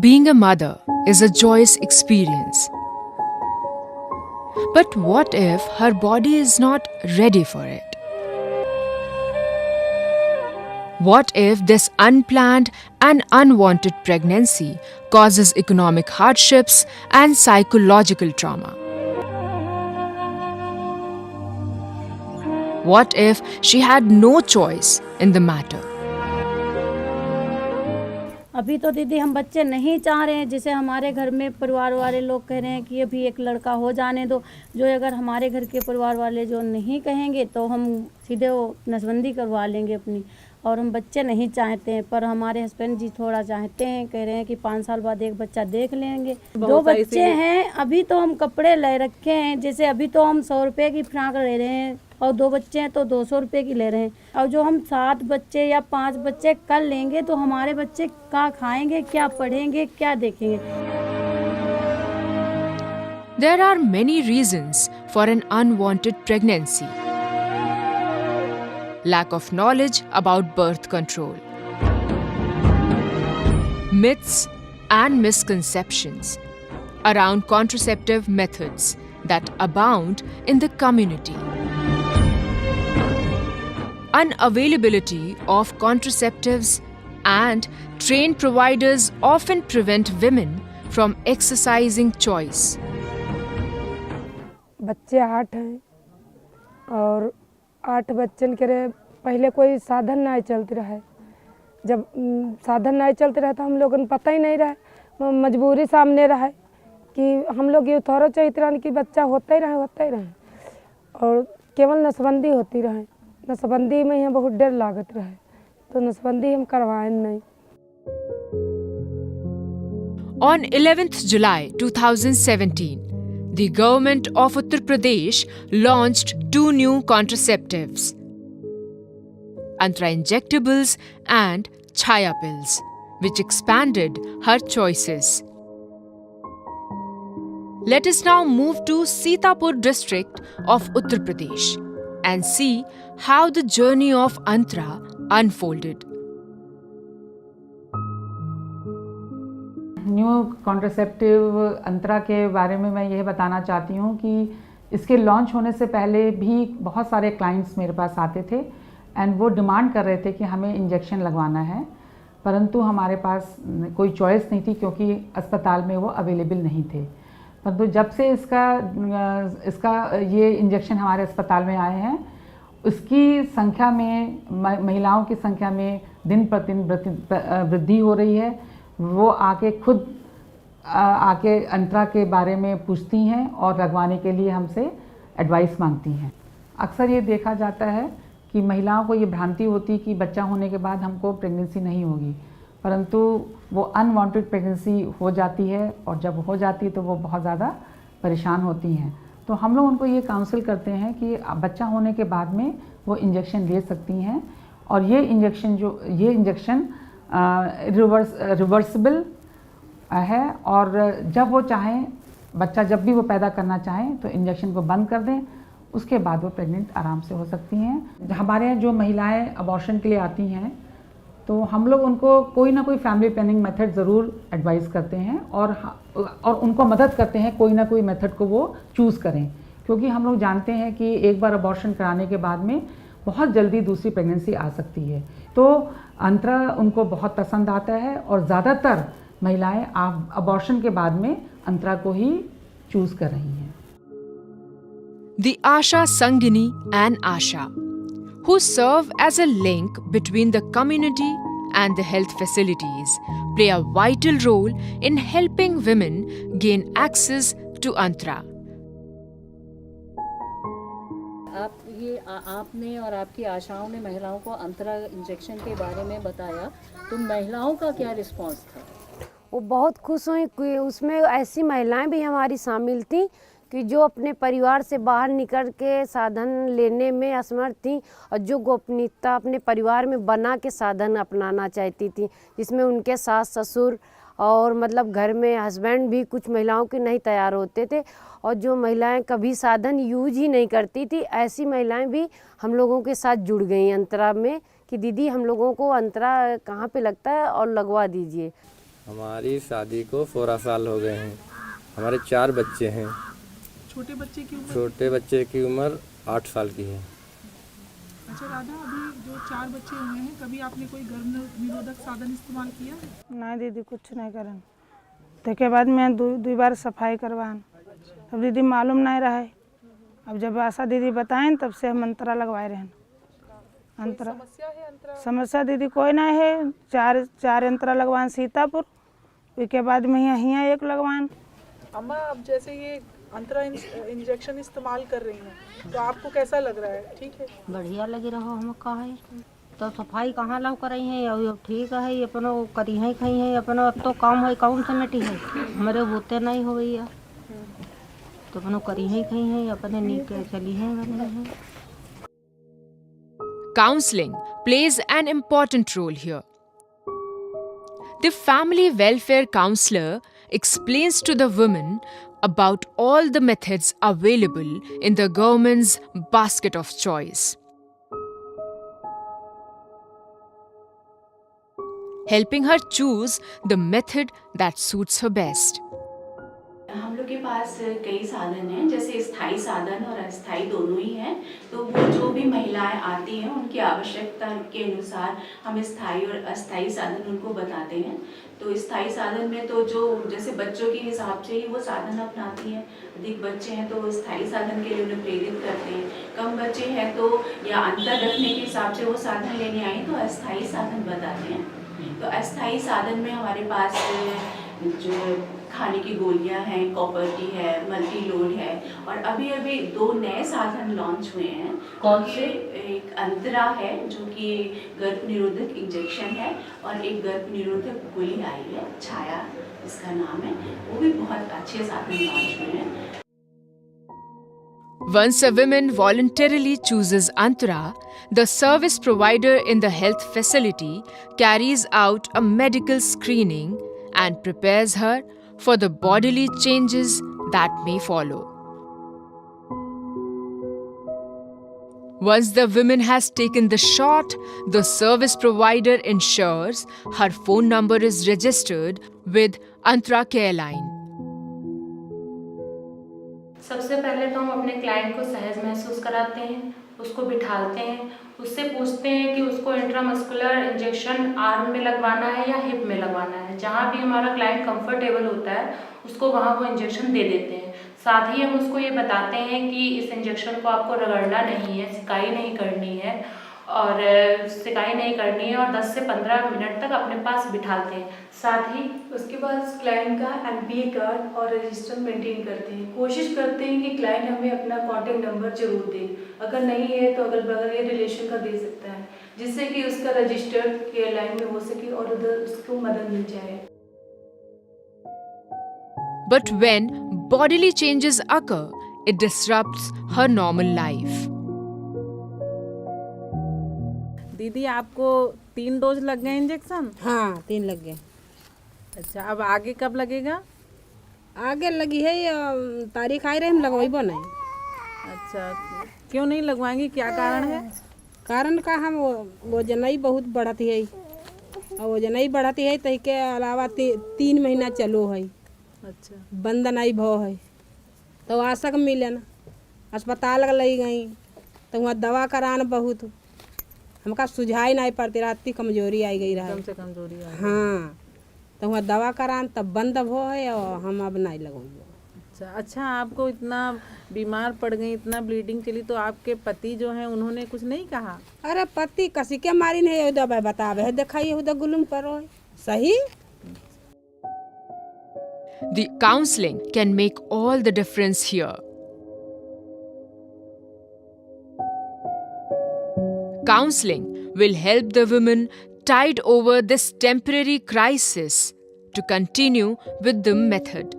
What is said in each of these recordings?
Being a mother is a joyous experience. But what if her body is not ready for it? What if this unplanned and unwanted pregnancy causes economic hardships and psychological trauma? What if she had no choice in the matter? अभी तो दीदी हम बच्चे नहीं चाह रहे हैं, जैसे हमारे घर में परिवार वाले लोग कह रहे हैं कि अभी एक लड़का हो जाने दो। जो अगर हमारे घर के परिवार वाले जो नहीं कहेंगे तो हम सीधे वो नसबंदी करवा लेंगे अपनी। और हम बच्चे नहीं चाहते हैं, पर हमारे हस्बैंड जी थोड़ा चाहते हैं, कह रहे हैं कि 5 साल बाद एक बच्चा देख लेंगे। 2 बच्चे हैं, अभी तो हम कपड़े ले रखे हैं, जैसे अभी तो हम 100 रुपये की फ्राक ले रहे हैं और 2 बच्चे हैं तो 200 रुपये की ले रहे हैं। और जो हम 7 बच्चे या 5 बच्चे कर लेंगे तो हमारे बच्चे क्या खाएंगे, क्या पढ़ेंगे, क्या देखेंगे। There are many reasons for an unwanted pregnancy. Lack of knowledge about birth control, myths and misconceptions around contraceptive methods that abound in the community, unavailability of contraceptives and trained providers often prevent women from exercising choice. बच्चे 8 हैं और 8 बच्चन के रहे पहले कोई साधन नहीं चलती रहे। जब साधन नहीं चलते रहे तो हम लोगों को पता ही नहीं रहे, मजबूरी सामने रहे कि हम लोग ये थोड़ा चाहिए रहे कि बच्चा होता ही रहे और केवल नसबंदी होती रहे। नसबंदी में यहाँ बहुत डर लागत रहे तो नसबंदी हम करवाएं नहीं। On 11th July 2017, the government of Uttar Pradesh launched 2 new contraceptives, Antra injectables and Chaya pills, which expanded her choices. Let us now move to Sitapur district of Uttar Pradesh and see how the journey of Antra unfolded. New contraceptive Antara के बारे में मैं यह बताना चाहती हूँ कि इसके लॉन्च होने से पहले भी बहुत सारे क्लाइंट्स मेरे पास आते थे एंड वो डिमांड कर रहे थे कि हमें इंजेक्शन लगवाना है, परंतु हमारे पास कोई चॉइस नहीं थी क्योंकि अस्पताल में वो अवेलेबल नहीं थे। परंतु जब से इसका ये इंजेक्शन हमारे अस्पताल में आए हैं, उसकी संख्या में महिलाओं की संख्या में दिन प्रतिदिन वृद्धि हो रही है। वो आके खुद आके अंतरा के बारे में पूछती हैं और लगवाने के लिए हमसे एडवाइस मांगती हैं। अक्सर ये देखा जाता है कि महिलाओं को ये भ्रांति होती कि बच्चा होने के बाद हमको प्रेगनेंसी नहीं होगी, परंतु वो अनवांटेड प्रेगनेंसी हो जाती है और जब हो जाती है तो वो बहुत ज़्यादा परेशान होती हैं। तो हम लोग उनको ये काउंसिल करते हैं कि बच्चा होने के बाद में वो इंजेक्शन ले सकती हैं और ये इंजेक्शन रिवर्सिबल है और जब वो चाहें, बच्चा जब भी वो पैदा करना चाहें तो इंजेक्शन को बंद कर दें, उसके बाद वो प्रेग्नेंट आराम से हो सकती हैं। हमारे यहाँ जो महिलाएं अबॉर्शन के लिए आती हैं तो हम लोग उनको कोई ना कोई फैमिली प्लानिंग मेथड ज़रूर एडवाइस करते हैं और उनको मदद करते हैं कोई ना कोई मेथड को वो चूज़ करें, क्योंकि हम लोग जानते हैं कि एक बार अबॉर्शन कराने के बाद में बहुत जल्दी दूसरी प्रेगनेंसी आ सकती है। तो अंतरा उनको बहुत पसंद आता है और ज़्यादातर महिलाएं अबॉर्शन के बाद में अंतरा को ही चूज़ कर रही हैं। The Asha Sangini and Asha, who serve as a link between the community and the health facilities, play a vital role in helping women gain access to Antra. आपने और आपकी आशाओं ने महिलाओं को अंतरा इंजेक्शन के बारे में बताया, तो महिलाओं का क्या रिस्पांस था? वो बहुत खुश हुई कि उसमें ऐसी महिलाएं भी हमारी शामिल थीं कि जो अपने परिवार से बाहर निकल के साधन लेने में असमर्थ थीं और जो गोपनीयता अपने परिवार में बना के साधन अपनाना चाहती थी, जिसमें उनके सास ससुर और मतलब घर में हस्बैंड भी कुछ महिलाओं के नहीं तैयार होते थे और जो महिलाएं कभी साधन यूज ही नहीं करती थी, ऐसी महिलाएं भी हम लोगों के साथ जुड़ गई अंतरा में कि दीदी हम लोगों को अंतरा कहाँ पे लगता है और लगवा दीजिए। हमारी शादी को 14 साल हो गए हैं। हमारे 4 बच्चे हैं। छोटे बच्चे की उम्र? छोटे बच्चे की उम्र 8 साल की है। अच्छा राधा, अभी जो 4 बच्चे हुए हैं, कभी आपने कोई गर्भ निरोधक साधन इस्तेमाल किया? नहीं दीदी, कुछ नहीं करन। उसके बाद मैं दो बार सफाई करवान, तब दीदी मालूम नहीं रहे। अब जब आशा दीदी बताएं तब से हम अंतरा लगवाए रहें। अंतरा समस्या दीदी कोई नहीं है। चार अंतरा लगवान सीतापुर, उसके बाद में यहाँ एक लगवान। अम्मा, अब जैसे ये अंतरा इंजेक्शन इस्तेमाल कर रही हैं, तो आपको कैसा लग रहा है? ठीक है, बढ़िया लगी रहो। हम का है तो सफाई कहाँ लाओ कर रही हैं, अब ठीक है, अपनो करी है खई है, अपनो अब तो काम है, कौन से मिट्टी है हमारे होते नहीं हो गई, तो अपनो करी है खई है, अपने नीक चली है बने हैं। Counseling plays an important role here. The family welfare counselor explains to the women about all the methods available in the government's basket of choice, helping her choose the method that suits her best. हम लोग के पास कई साधन हैं, जैसे स्थायी साधन और अस्थायी दोनों ही हैं। तो वो जो भी महिलाएं आती हैं उनकी आवश्यकता के अनुसार हम स्थायी और अस्थायी साधन उनको बताते हैं। तो स्थायी साधन में तो जो जैसे बच्चों के हिसाब से ही वो साधन अपनाती हैं। अधिक बच्चे हैं तो स्थायी साधन के लिए उन्हें प्रेरित करते हैं। कम बच्चे हैं तो या अंतर रखने के हिसाब से वो साधन लेने आए तो अस्थायी साधन बताते हैं। तो अस्थायी साधन में हमारे पास जो खाने की गोलियां हैं, कॉपर की है, मल्टी लोड है, और अभी अभी 2 नए साधन लॉन्च हुए हैं। कौन से? एक अंतरा है जो कि गर्भ निरोधक इंजेक्शन है, और एक गर्भ निरोधक गोली आई है, छाया इसका नाम है। वो भी बहुत अच्छे साधन लॉन्च हुए हैं। Once a woman voluntarily chooses Antara, the service provider in the health facility carries out a medical screening and prepares her for the bodily changes that may follow. Once the woman has taken the shot, the service provider ensures her phone number is registered with Antara Care Line. सबसे पहले तो हम अपने client को सहज महसूस कराते हैं, उसको बिठाते हैं, उससे पूछते हैं कि उसको इंट्रामस्कुलर इंजेक्शन आर्म में लगवाना है या हिप में लगवाना है। जहाँ भी हमारा क्लाइंट कंफर्टेबल होता है उसको वहाँ वो इंजेक्शन दे देते हैं। साथ ही हम उसको ये बताते हैं कि इस इंजेक्शन को आपको रगड़ना नहीं है, सिकाई नहीं करनी है, और 10 से 15 मिनट तक अपने पास बिठाते हैं। साथ ही उसके बाद क्लाइंट का MPA कार्ड और रजिस्टर मेंटेन करते हैं। कोशिश करते हैं कि क्लाइंट हमें अपना कॉन्टैक्ट नंबर जरूर दे, अगर नहीं है तो अगल बगल या रिलेशन का दे सकता है, जिससे कि उसका रजिस्टर केयर लाइन में हो सके और उधर उसको मदद मिल जाए। But when bodily changes occur, it disrupts her normal life. दीदी, आपको 3 डोज लग गए इंजेक्शन? हाँ, 3 लग गए। अच्छा, अब आगे कब लगेगा? आगे लगी है, तारीख आई रही, हम लगवाइबो नहीं। अच्छा, क्यों नहीं लगवाएंगी, क्या कारण है? कारण का हम वजन ही बहुत बढ़ती है, और वजन ही बढ़ती है तो के अलावा 3 महीना चलो है। अच्छा, बंद नहीं भो है तो आशा के मिले ना, अस्पताल लगी गई तो वहाँ दवा कराना बहुत, हमका सुझाई नहीं पड़ती, रात कमजोरी आई गई रहा, कम से कमजोरी आई। हाँ, तो वहाँ दवा करान तब बंद हो है और हम अब नहीं लगो। अच्छा, आपको इतना बीमार पड़ गई, इतना ब्लीडिंग चली, तो आपके पति जो हैं उन्होंने कुछ नहीं कहा? अरे पति कसी के मारी नहीं दवा बतावे, दिखाइए उधर गुलूम पर सही। The counseling can make all the difference here. Counseling will help the women tide over this temporary crisis to continue with the method.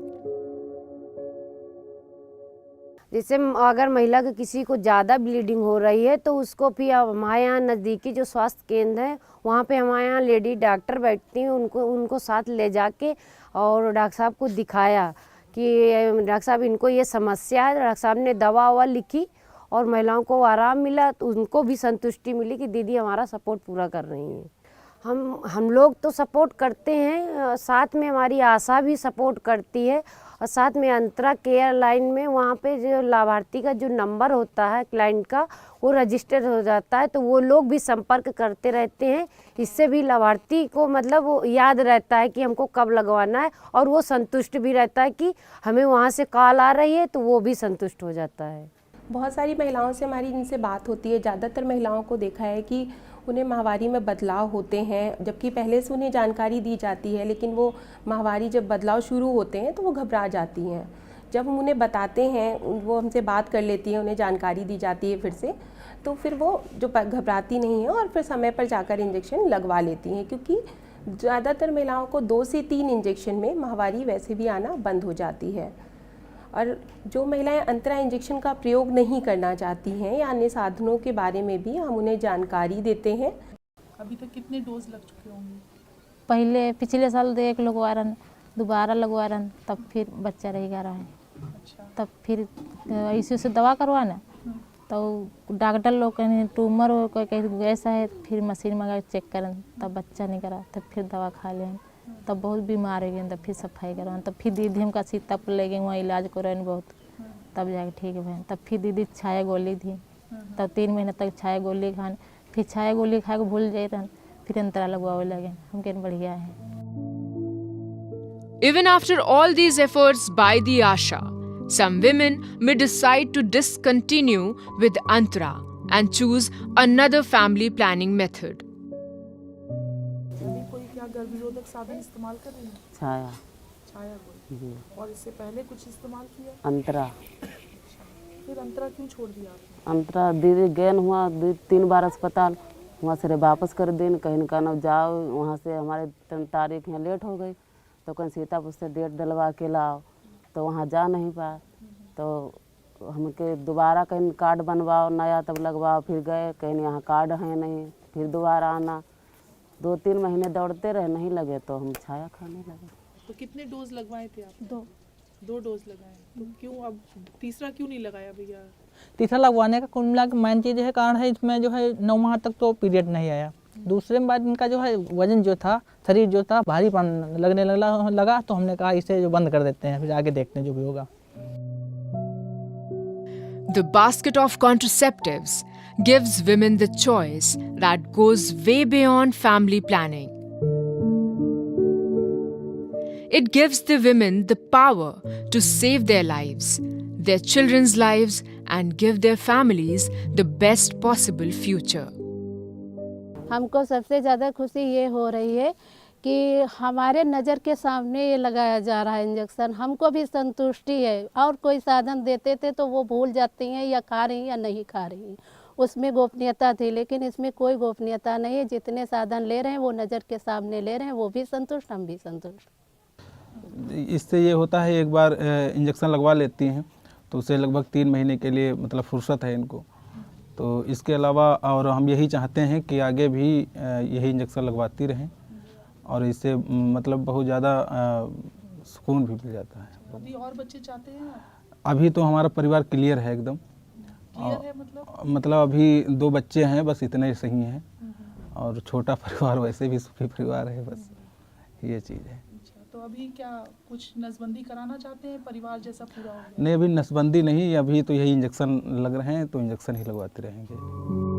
जैसे अगर महिला के किसी को ज़्यादा ब्लीडिंग हो रही है तो उसको फिर हमारे यहाँ नज़दीकी जो स्वास्थ्य केंद्र है वहाँ पे हमारे यहाँ लेडी डॉक्टर बैठती हैं, उनको साथ ले जाके और डॉक्टर साहब को दिखाया कि डॉक्टर साहब इनको ये समस्या है। डॉक्टर साहब ने दवा ववा लिखी और महिलाओं को आराम मिला, तो उनको भी संतुष्टि मिली कि दीदी हमारा सपोर्ट पूरा कर रही हैं। हम लोग तो सपोर्ट करते हैं, साथ में हमारी आशा भी सपोर्ट करती है और साथ में अंतरा केयर लाइन में वहाँ पे जो लाभार्थी का जो नंबर होता है क्लाइंट का वो रजिस्टर हो जाता है, तो वो लोग भी संपर्क करते रहते हैं। इससे भी लाभार्थी को मतलब वो याद रहता है कि हमको कब लगवाना है और वो संतुष्ट भी रहता है कि हमें वहाँ से कॉल आ रही है, तो वो भी संतुष्ट हो जाता है। बहुत सारी महिलाओं से हमारी इनसे बात होती है। ज़्यादातर महिलाओं को देखा है कि उन्हें माहवारी में बदलाव होते हैं, जबकि पहले से उन्हें जानकारी दी जाती है, लेकिन वो माहवारी जब बदलाव शुरू होते हैं तो वो घबरा जाती हैं। जब हम उन्हें बताते हैं, वो हमसे बात कर लेती हैं, उन्हें जानकारी दी जाती है फिर से, तो फिर वो जो घबराती नहीं है और फिर समय पर जाकर इंजेक्शन लगवा लेती हैं, क्योंकि ज़्यादातर महिलाओं को 2 से 3 इंजेक्शन में माहवारी वैसे भी आना बंद हो जाती है। और जो महिलाएं अंतरा इंजेक्शन का प्रयोग नहीं करना चाहती हैं या अन्य साधनों के बारे में भी हम उन्हें जानकारी देते हैं। अभी तक कितने डोज लग चुके होंगे? पहले पिछले साल 1 लगवा रहा, दोबारा लगवा रहा, तब फिर बच्चा रहेगा रहा है। अच्छा। तब फिर इसी से दवा करवाना, तो डॉक्टर लोग कहें ट्यूमर हो, कोई कहीं ऐसा है, फिर मशीन मंगा चेक करें, तब बच्चा नहीं करा, तब फिर दवा खा लें, तब बहुत बीमार हो गए, तब फिर सफाई करवाएं, तब फिर दीदी हमका सीतापुर ले गए, वहाँ इलाज कराएं बहुत, तब जाके ठीक है। तब फिर दीदी छाया गोली थी, तब 3 महीने तक छाया गोली खाने, फिर छाया गोली खा के भूल जाए, फिर अंतरा लगवावे लगे, हम कहें बढ़िया है। Even after all these efforts by the ASHA, some women may decide to discontinue with Antara and choose another family planning method. कोई क्या गर्भनिरोधक साधन इस्तेमाल कर रही है? छाया गोली। और इससे पहले कुछ इस्तेमाल किया? अंतरा। फिर अंतरा क्यों छोड़ दिया आपने? अंतरा दीदी गैन हुआ 3 बार अस्पताल, वहाँ से वापस कर देन, कहीं का न जाओ, वहाँ से हमारे तारीख यहाँ लेट हो गई, तो कहीं सीतापुर से डेट दिलवा के लाओ, तो वहाँ जा नहीं पाए, तो हमके दोबारा कहीं कार्ड बनवाओ नया, तब लगवाओ, फिर गए, कहीं यहाँ कार्ड है नहीं, फिर दोबारा आना, 2-3 महीने दौड़ते रहे, नहीं लगे तो हम छाया खाने लगे। तो कितने डोज लगवाए थे आप? 2 डोज लगाए, तो क्यों अब तीसरा क्यों नहीं लगाया भैया? तीसरा लगवाने का कुल मिला के मेन चीज़ है कारण है, इसमें जो है 9 माह तक तो पीरियड नहीं आया। दूसरे बाद इनका जो है वजन जो था, शरीर जो था भारीपन लगने लगा, तो हमने कहा इसे जो बंद कर देते हैं, फिर आगे देखते हैं जो भी होगा। The basket of contraceptives gives women the choice that goes way beyond family planning. It gives the women the power to save their lives, their children's lives, and give their families the best possible future. हमको सबसे ज़्यादा खुशी ये हो रही है कि हमारे नज़र के सामने ये लगाया जा रहा है इंजेक्शन, हमको भी संतुष्टि है। और कोई साधन देते थे तो वो भूल जाती हैं या खा रही या नहीं खा रही, उसमें गोपनीयता थी, लेकिन इसमें कोई गोपनीयता नहीं है। जितने साधन ले रहे हैं वो नज़र के सामने ले रहे हैं, वो भी संतुष्ट, हम भी संतुष्ट। इससे ये होता है, एक बार इंजेक्शन लगवा लेती हैं तो उसे लगभग 3 महीने के लिए मतलब फुर्सत है इनको, तो इसके अलावा और हम यही चाहते हैं कि आगे भी यही इंजेक्शन लगवाती रहें, और इससे मतलब बहुत ज़्यादा सुकून भी मिल जाता है। अभी और बच्चे चाहते हैं? अभी तो हमारा परिवार क्लियर है एकदम, क्लियर है मतलब अभी 2 बच्चे हैं, बस इतने सही हैं, और छोटा परिवार वैसे भी सुखी परिवार है, बस ये चीज़ है। तो अभी क्या कुछ नसबंदी कराना चाहते हैं, परिवार जैसा पूरा हो गया? नहीं, अभी नसबंदी नहीं, अभी तो यही इंजेक्शन लग रहे हैं, तो इंजेक्शन ही लगवाते रहेंगे।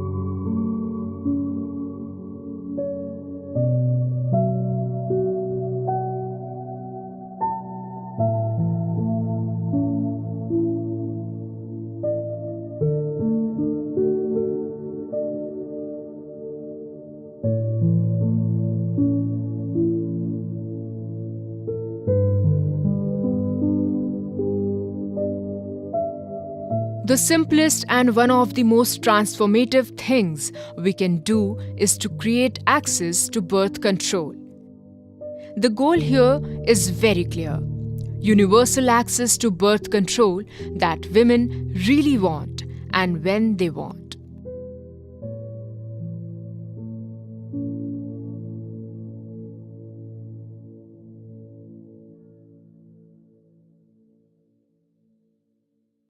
The simplest and one of the most transformative things we can do is to create access to birth control. The goal here is very clear: universal access to birth control that women really want and when they want.